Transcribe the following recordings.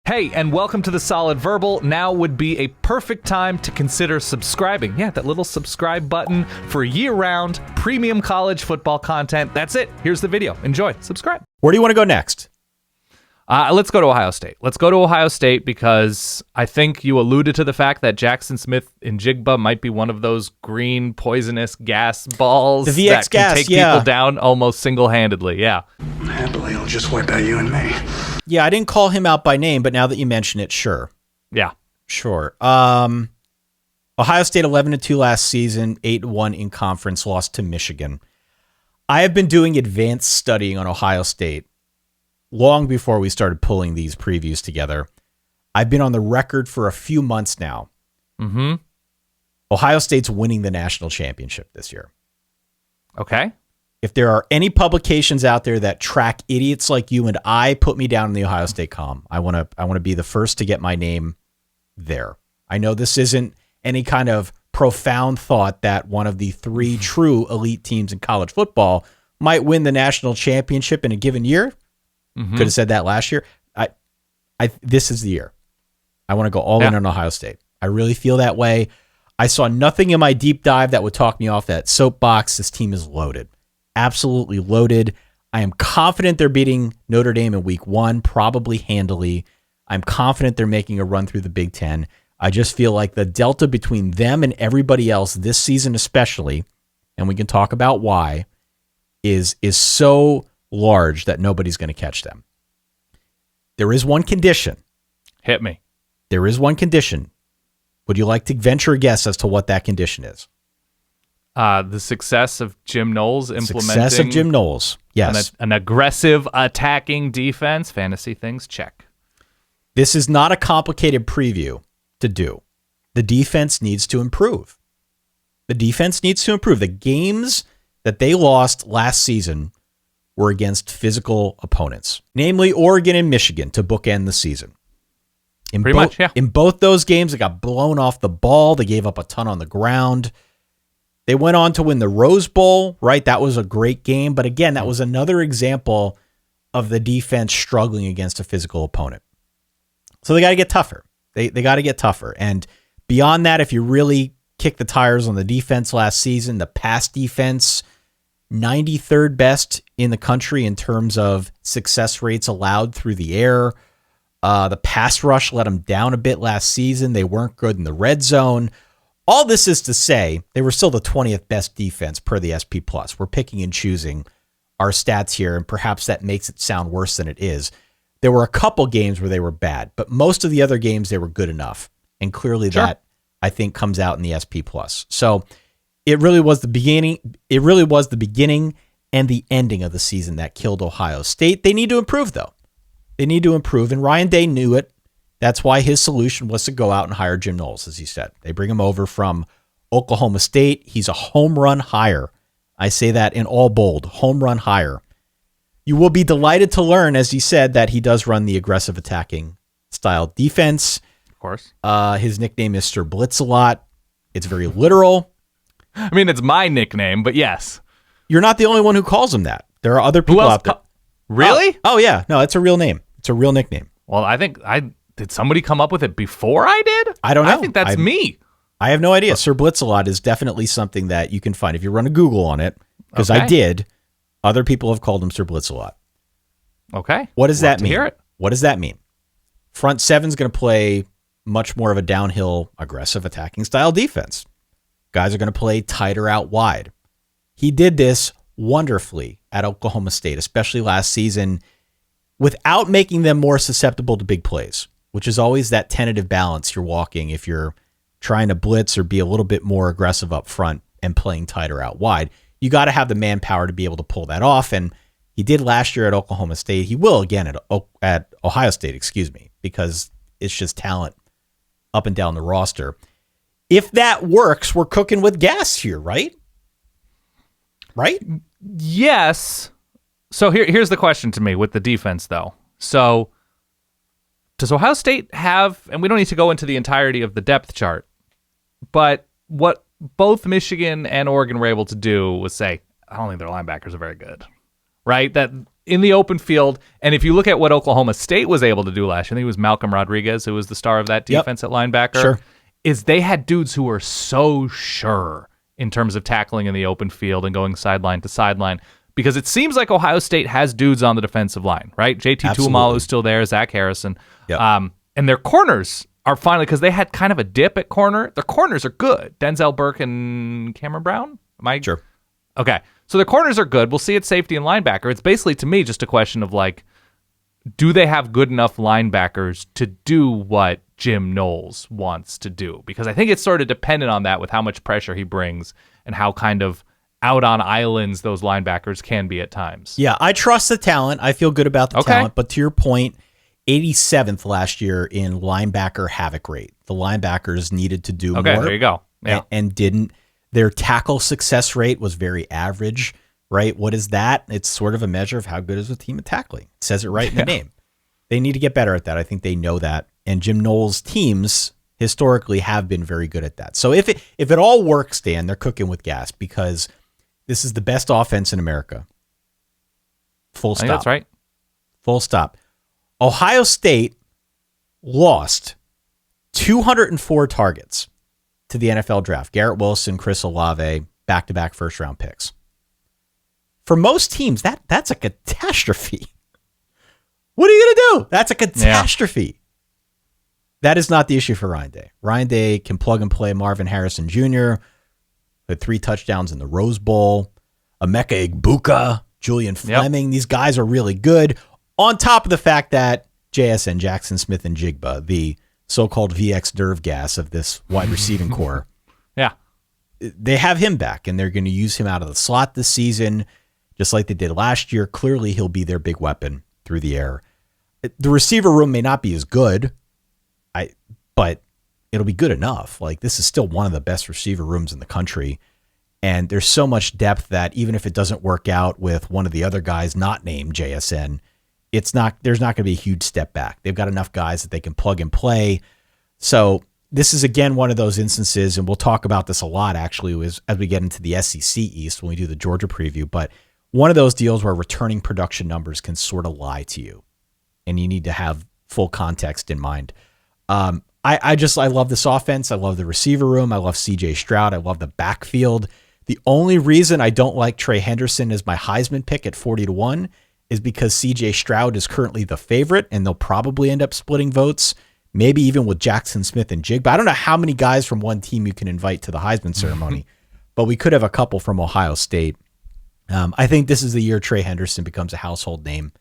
Hey, and welcome to The Solid Verbal. Now would be a perfect time to consider subscribing. Yeah, that little subscribe button for year-round premium college football content. That's it. Here's the video. Enjoy. Subscribe. Where do you want to go next? Let's go to Ohio State. Let's go to Ohio State because I think you alluded to the fact that Jackson Smith and Jigba might be one of those green poisonous gas balls the VX that can gas, take yeah. people down almost single-handedly. Yeah. Happily, I'll just wipe out you and me. Yeah, I didn't call him out by name, but now that you mention it, sure. Yeah. Sure. Ohio State 11-2 last season, 8-1 in conference, lost to Michigan. I have been doing advanced studying on Ohio State long before we started pulling these previews together. I've been on the record for a few months now. Mm-hmm. Ohio State's winning the national championship this year. Okay. If there are any publications out there that track idiots like you and I, put me down in the Ohio State column. I want to be the first to get my name there. I know this isn't any kind of profound thought that one of the three true elite teams in college football might win the national championship in a given year. Mm-hmm. Could have said that last year. This is the year. I want to go all in on Ohio State. I really feel that way. I saw nothing in my deep dive that would talk me off that soapbox. This team is loaded. Absolutely loaded. I am confident they're beating Notre Dame in week 1, probably handily. I'm confident they're making a run through the Big Ten. I just feel like the delta between them and everybody else this season especially, and we can talk about why, is so large that nobody's going to catch them. There is one condition. Hit me. There is one condition. Would you like to venture a guess as to what that condition is? The success of Jim Knowles implementing Success of Jim Knowles, yes. An aggressive attacking defense. Fantasy things, check. This is not a complicated preview to do. The defense needs to improve. The defense needs to improve. The games that they lost last season were against physical opponents, namely Oregon and Michigan, to bookend the season. Pretty much, yeah. In both those games, they got blown off the ball. They gave up a ton on the ground. They went on to win the Rose Bowl, right? That was a great game. But again, that was another example of the defense struggling against a physical opponent. So they got to get tougher. They got to get tougher. And beyond that, if you really kick the tires on the defense last season, the pass defense, 93rd best in the country in terms of success rates allowed through the air. The pass rush let them down a bit last season. They weren't good in the red zone. All this is to say, they were still the 20th best defense per the SP+. We're picking and choosing our stats here, and perhaps that makes it sound worse than it is. There were a couple games where they were bad, but most of the other games, they were good enough. And clearly that, I think, comes out in the SP+. So it really was the beginning. It really was the beginning and the ending of the season that killed Ohio State. They need to improve, though. They need to improve, and Ryan Day knew it. That's why his solution was to go out and hire Jim Knowles, as he said. They bring him over from Oklahoma State. He's a home run hire. I say that in all bold, home run hire. You will be delighted to learn, as he said, that he does run the aggressive attacking style defense. Of course. His nickname is Sir Blitz-a-Lot. It's very literal. I mean, it's my nickname, but yes. You're not the only one who calls him that. There are other people out there. Really? Oh, yeah. No, it's a real name. It's a real nickname. Well, I think did somebody come up with it before I did? I don't know. I think that's me. I have no idea. Sir Blitz-a-Lot is definitely something that you can find if you run a Google on it, because I did. Other people have called him Sir Blitz-a-Lot. Okay. What does that mean? Hear it. What does that mean? Front seven's going to play much more of a downhill, aggressive attacking style defense. Guys are going to play tighter out wide. He did this wonderfully at Oklahoma State, especially last season, without making them more susceptible to big plays, which is always that tentative balance you're walking if you're trying to blitz or be a little bit more aggressive up front and playing tighter out wide. You got to have the manpower to be able to pull that off, and he did last year at Oklahoma State. He will again at Ohio State, because it's just talent up and down the roster. If that works, we're cooking with gas here, right? Right? Yes. So here's the question to me with the defense, though. So does Ohio State have, and we don't need to go into the entirety of the depth chart, but what both Michigan and Oregon were able to do was say, I don't think their linebackers are very good, right? That in the open field. And if you look at what Oklahoma State was able to do last year, I think it was Malcolm Rodriguez who was the star of that defense at linebacker, Sure. is they had dudes who were so sure in terms of tackling in the open field and going sideline to sideline. Because it seems like Ohio State has dudes on the defensive line, right? JT Tuimoloau is still there, Zach Harrison. Yep. And their corners are finally, because they had kind of a dip at corner. Their corners are good. Denzel Burke and Cameron Brown? Sure. Okay. So the corners are good. We'll see at safety and linebacker. It's basically, to me, just a question of like, do they have good enough linebackers to do what Jim Knowles wants to do? Because I think it's sort of dependent on that with how much pressure he brings and how kind of out on islands those linebackers can be at times. Yeah, I trust the talent. I feel good about the talent. But to your point, 87th last year in linebacker havoc rate. The linebackers needed to do more. Okay, there you go. Yeah. And didn't. Their tackle success rate was very average, right? What is that? It's sort of a measure of how good is the team at tackling. It says it right in the name. They need to get better at that. I think they know that. And Jim Knowles' teams historically have been very good at that. So if it all works, Dan, they're cooking with gas because this is the best offense in America. Full stop. I think that's right. Full stop. Ohio State lost 204 targets to the NFL draft. Garrett Wilson, Chris Olave, back-to-back first-round picks. For most teams, that's a catastrophe. What are you going to do? That's a catastrophe. Yeah. That is not the issue for Ryan Day. Ryan Day can plug and play Marvin Harrison Jr., had 3 touchdowns in the Rose Bowl. Emeka Egbuka, Julian Fleming. Yep. These guys are really good. On top of the fact that JSN, Jackson Smith and Jigba, the so-called VX Derv gas of this wide receiving core. Yeah. They have him back, and they're going to use him out of the slot this season, just like they did last year. Clearly, he'll be their big weapon through the air. The receiver room may not be as good, but it'll be good enough. Like, this is still one of the best receiver rooms in the country. And there's so much depth that even if it doesn't work out with one of the other guys not named JSN, there's not going to be a huge step back. They've got enough guys that they can plug and play. So this is, again, one of those instances, and we'll talk about this a lot, actually, as we get into the SEC East when we do the Georgia preview. But one of those deals where returning production numbers can sort of lie to you, and you need to have full context in mind. I love this offense. I love the receiver room. I love CJ Stroud. I love the backfield. The only reason I don't like Trey Henderson as my Heisman pick at 40-1 is because CJ Stroud is currently the favorite, and they'll probably end up splitting votes, maybe even with Jackson Smith and Jigba. I don't know how many guys from one team you can invite to the Heisman ceremony, but we could have a couple from Ohio State. I think this is the year Trey Henderson becomes a household name.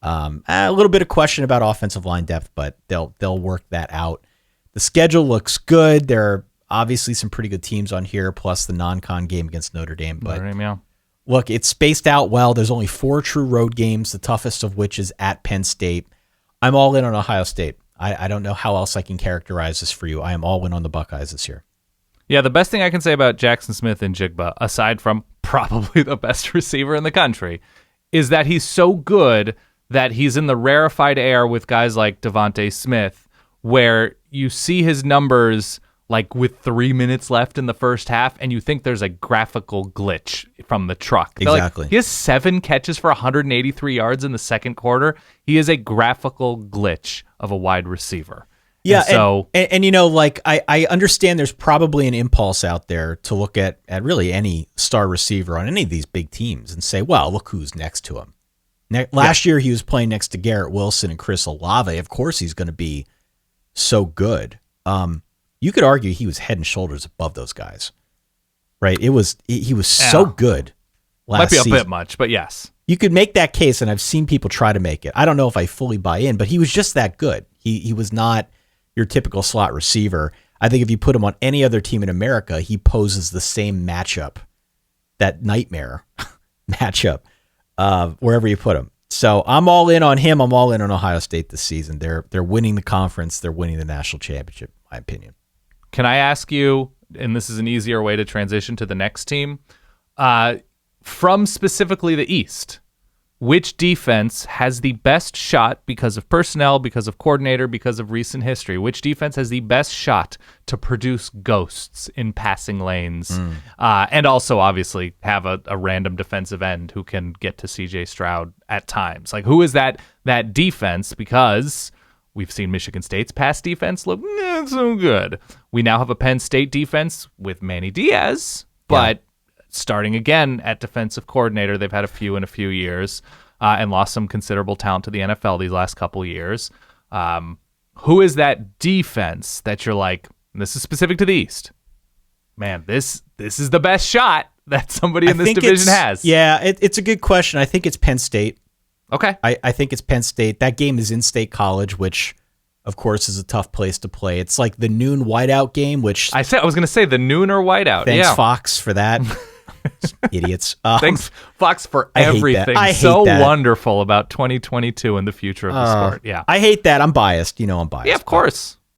A little bit of question about offensive line depth, but they'll work that out. The schedule looks good. There are obviously some pretty good teams on here, plus the non-con game against Notre Dame. But look, it's spaced out well. There's only 4 true road games, the toughest of which is at Penn State. I'm all in on Ohio State. I don't know how else I can characterize this for you. I am all in on the Buckeyes this year. Yeah, the best thing I can say about Jackson Smith and Jigba, aside from probably the best receiver in the country, is that he's so good that he's in the rarefied air with guys like Devontae Smith, where you see his numbers like with 3 minutes left in the first half, and you think there's a graphical glitch from the truck. Exactly. He has 7 catches for 183 yards in the second quarter. He is a graphical glitch of a wide receiver. Yeah, and you know, like I understand there's probably an impulse out there to look at really any star receiver on any of these big teams and say, well, look who's next to him. Last year he was playing next to Garrett Wilson and Chris Olave. Of course he's going to be so good. You could argue he was head and shoulders above those guys, right? He was so good last season. Might be a bit much, but yes. You could make that case, and I've seen people try to make it. I don't know if I fully buy in, but he was just that good. He was not your typical slot receiver. I think if you put him on any other team in America, he poses the same matchup, that nightmare matchup, wherever you put him. So I'm all in on him. I'm all in on Ohio State this season. They're winning the conference. They're winning the national championship, in my opinion. Can I ask you, and this is an easier way to transition to the next team, from specifically the East, which defense has the best shot because of personnel, because of coordinator, because of recent history? Which defense has the best shot to produce ghosts in passing lanes? And also, obviously, have a random defensive end who can get to C.J. Stroud at times. Like, who is that defense? Because we've seen Michigan State's pass defense look not so good. We now have a Penn State defense with Manny Diaz, but starting again at defensive coordinator. They've had a few in a few years and lost some considerable talent to the NFL these last couple years. Who is that defense that you're like, this is specific to the East? Man, this is the best shot that somebody in this division has. Yeah, it's a good question. I think it's Penn State. Okay. I think it's Penn State. That game is in State College, which, of course, is a tough place to play. It's like the noon whiteout game, which... I was going to say the noon or whiteout. Thanks, Fox, for that. Idiots. Thanks, Fox, for everything I hate so that. wonderful about 2022 and the future of the sport. Yeah. I hate that. I'm biased. You know I'm biased. Yeah, of course.